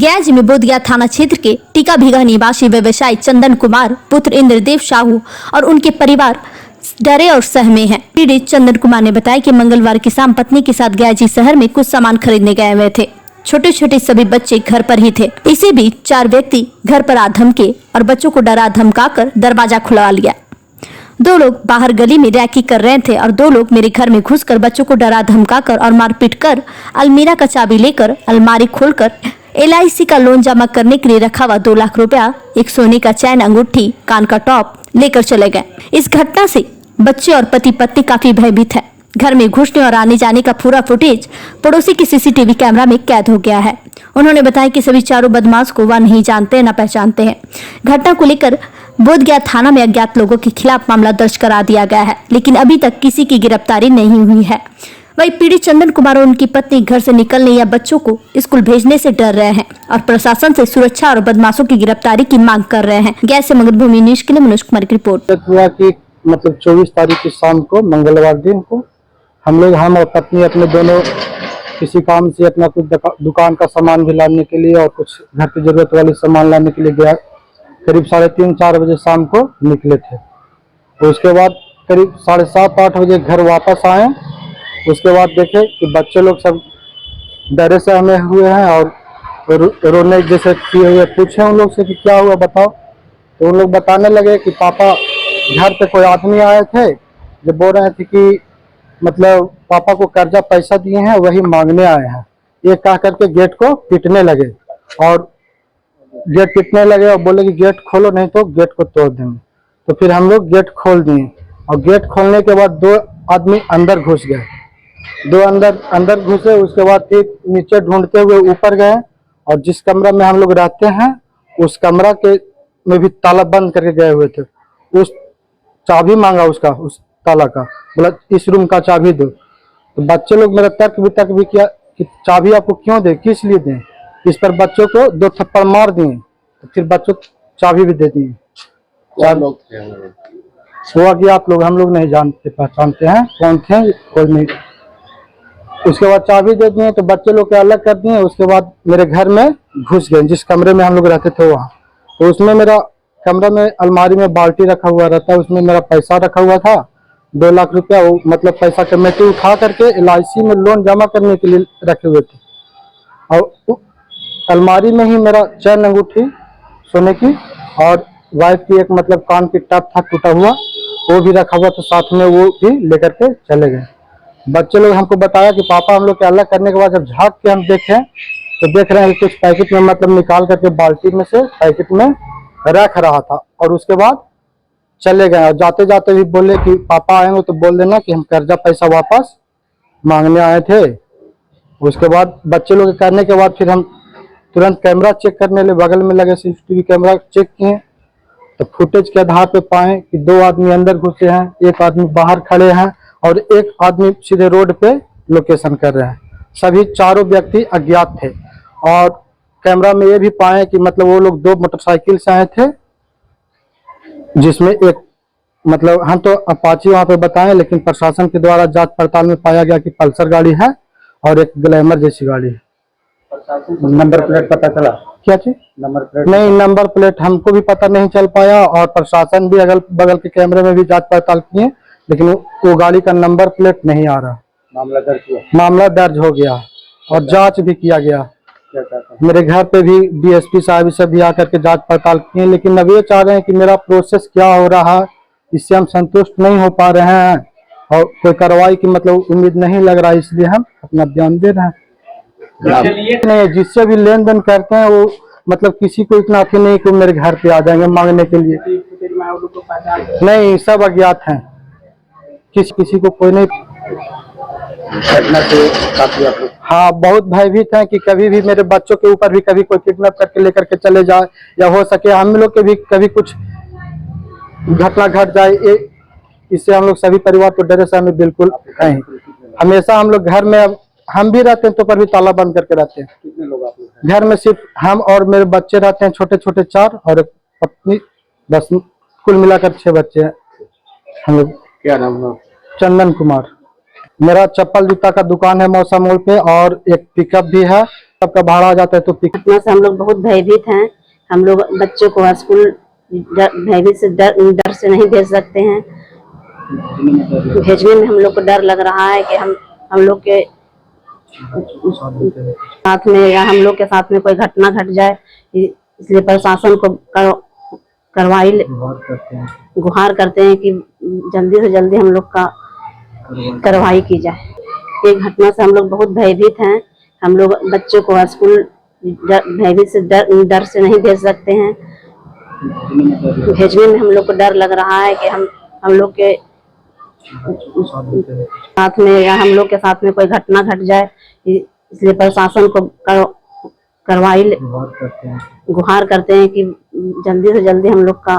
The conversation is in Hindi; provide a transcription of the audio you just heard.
गैज में बोधगया थाना क्षेत्र के टीका भीगा निवासी व्यवसायी चंदन कुमार पुत्र इंद्रदेव साहू और उनके परिवार डरे और सहमे हैं। पीड़ित चंदन कुमार ने बताया कि मंगलवार की शाम पत्नी के साथ गयाजी शहर में कुछ सामान खरीदने गए हुए थे। छोटे छोटे सभी बच्चे घर पर ही थे। इसी बीच 4 व्यक्ति घर पर आ धमके और बच्चों को डरा धमकाकर दरवाजा खुलवा लिया। 2 लोग बाहर गली में रैकी कर रहे थे और 2 लोग मेरे घर में घुसकर बच्चों को डरा धमकाकर और मारपीट कर अलमीरा का चाबी लेकर अलमारी खोलकर LIC का लोन जमा करने के लिए रखा हुआ 2 लाख रुपया, एक सोने का चैन, अंगूठी, कान का टॉप लेकर चले गए। इस घटना से बच्चे और पति पत्नी काफी भयभीत है। घर में घुसने और आने जाने का पूरा फुटेज पड़ोसी के CCTV कैमरा में कैद हो गया है। उन्होंने बताया कि सभी चारों बदमाश को वह नहीं जानते न पहचानते हैं। घटना को लेकर बोधगया थाना में अज्ञात लोगों के खिलाफ मामला दर्ज करा दिया गया है, लेकिन अभी तक किसी की गिरफ्तारी नहीं हुई है। वही पीड़ित चंदन कुमार और उनकी पत्नी घर से निकलने या बच्चों को स्कूल भेजने से डर रहे हैं और प्रशासन से सुरक्षा और बदमाशों की गिरफ्तारी की मांग कर रहे हैं। गैस से मगधभूमि न्यूज के लिए मनोज कुमार की रिपोर्ट। हुआ कि मतलब 24 तारीख की शाम को, मंगलवार दिन को, हम और पत्नी अपने दोनों किसी काम से अपना कुछ दुकान का सामान भी लाने के लिए और कुछ घर की जरूरत वाले सामान लाने के लिए गया। करीब 3:30-4 बजे शाम को निकले थे। तो उसके बाद करीब 7:30-8 बजे घर वापस आए। उसके बाद देखे कि बच्चे लोग सब डरे से हमें हुए हैं और रोने जैसे किए हुए। पूछे उन लोग से कि क्या हुआ बताओ, तो उन लोग बताने लगे कि पापा घर पे कोई आदमी आए थे जो बोल रहे थे कि मतलब पापा को कर्जा पैसा दिए हैं, वही मांगने आए हैं। ये कह करके गेट को पीटने लगे और गेट पीटने लगे और बोले कि गेट खोलो नहीं तो गेट को तोड़ देंगे। तो फिर हम लोग गेट खोल दिए और गेट खोलने के बाद 2 आदमी अंदर घुस गए। 2 अंदर घुसे। उसके बाद फिर नीचे ढूंढते हुए ऊपर गए और जिस कमरा में हम लोग रहते हैं उस कमरा के में भी ताला बंद करके गए हुए थे। उस चाबी मांगा उसका, उस ताला का, बोला इस रूम का चाबी दो। तो बच्चे लोग मेरा तर्क भी किया कि चाबी आपको क्यों दे, किस लिए दें। इस पर बच्चों को 2 थप्पड़ मार दिए। तो फिर बच्चों को चाबी भी दे दिए। वो अज्ञात लोग, हम लोग नहीं जानते पहचानते हैं कौन थे, कोई नहीं। उसके बाद चाबी दे दिए तो बच्चे लोग के अलग कर दिए। उसके बाद मेरे घर में घुस गए, जिस कमरे में हम लोग रहते थे वहाँ। तो उसमें मेरा कमरा में अलमारी में बाल्टी रखा हुआ रहता है, उसमें मेरा पैसा रखा हुआ था 2 लाख रुपया। वो मतलब पैसा कमेटी उठा करके LIC में लोन जमा करने के लिए रखे हुए थे। और अलमारी में ही मेरा चैन, अंगूठी सोने की और वाइफ की एक मतलब कान की टप था टूटा हुआ, वो भी रखा हुआ था साथ में, वो भी लेकर के चले गए। बच्चे लोग हमको बताया कि पापा हम लोग के अलग करने के बाद जब झाँक के हम देखें तो देख रहे हैं कुछ पैकेट में मतलब निकाल करके बाल्टी में से पैकेट में रख रहा था। और उसके बाद चले गए और जाते जाते भी बोले कि पापा आएंगे तो बोल देना कि हम कर्जा पैसा वापस मांगने आए थे। उसके बाद बच्चे लोग करने के बाद फिर हम तुरंत कैमरा चेक करने लगे, बगल में लगे CCTV कैमरा चेक किए तो फुटेज के आधार पे पाए कि 2 आदमी अंदर घुसे हैं, 1 आदमी बाहर खड़े हैं और 1 आदमी सीधे रोड पे लोकेशन कर रहे हैं। सभी चारों व्यक्ति अज्ञात थे। और कैमरा में ये भी पाए कि मतलब वो लोग 2 मोटरसाइकिल से आए थे, जिसमें एक मतलब हम तो अपाची वहाँ पे बताएं, लेकिन प्रशासन के द्वारा जांच पड़ताल में पाया गया कि पल्सर गाड़ी है और एक ग्लैमर जैसी गाड़ी है। नंबर प्लेट पता चला? क्या चीज? नंबर प्लेट नहीं, नंबर प्लेट हमको भी पता नहीं चल पाया और प्रशासन भी अगल बगल के कैमरे में भी जांच पड़ताल किए, लेकिन वो गाड़ी का नंबर प्लेट नहीं आ रहा। मामला दर्ज हो गया और जांच भी किया गया। मेरे घर पे भी DSP साहब सब भी आकर के जांच पड़ताल किए, लेकिन अब ये चाह रहे हैं कि मेरा प्रोसेस क्या हो रहा है, इससे हम संतुष्ट नहीं हो पा रहे हैं और कोई कार्रवाई की मतलब उम्मीद नहीं लग रहा है, इसलिए हम अपना बयान दे रहे हैं। नहीं, जिससे भी लेन देन करते हैं वो मतलब किसी को इतना अथी नहीं कि मेरे घर पे आ जाएंगे मांगने के लिए। नहीं, सब अज्ञात हैं, किसी को कोई नहीं। हाँ, बहुत भयभीत हैं कि कभी भी मेरे बच्चों के ऊपर भी कभी कोई किडनैप करके लेकर के चले जाए या हो सके हम लोग के भी कभी कुछ घटना घट जाए। इससे हम लोग सभी परिवार को डरे से हमें बिल्कुल नहीं। हमेशा हम लोग घर में, अब हम भी रहते हैं तो पर भी ताला बंद करके रहते हैं। कितने लोग आप लोग? घर में सिर्फ हम और मेरे बच्चे रहते हैं, छोटे छोटे 4 और एक पत्नी, बस कुल मिलाकर 6 बच्चे हैं हम लोग। क्या नाम है? चंदन कुमार। मेरा चप्पल जूता का दुकान है मौसा मोड़ पे और एक पिकअप भी है सबका भाड़ा आ जाता है तो घटना से हम लोग बहुत भयभीत हैं। हम लोग बच्चों को स्कूल भयभीत से डर से नहीं भेज सकते हैं। भेजने में हम लोग को डर लग रहा है कि हम लोग के साथ में या हम लोग के साथ में कोई घटना घट जाए, इसलिए प्रशासन को कार्रवाई गुहार करते हैं कि जल्दी से जल्दी हम लोग का कार्रवाई की जाए। ये घटना से हम लोग बहुत भयभीत हैं। हम लोग बच्चों को स्कूल भयभीत से डर से नहीं भेज सकते हैं। भेजने में हम लोग को डर लग रहा है कि हम लोग के साथ में या हम लोग के साथ में कोई घटना घट जाए, इसलिए प्रशासन को कार्रवाई गुहार करते हैं कि जल्दी से जल्दी हम लोग का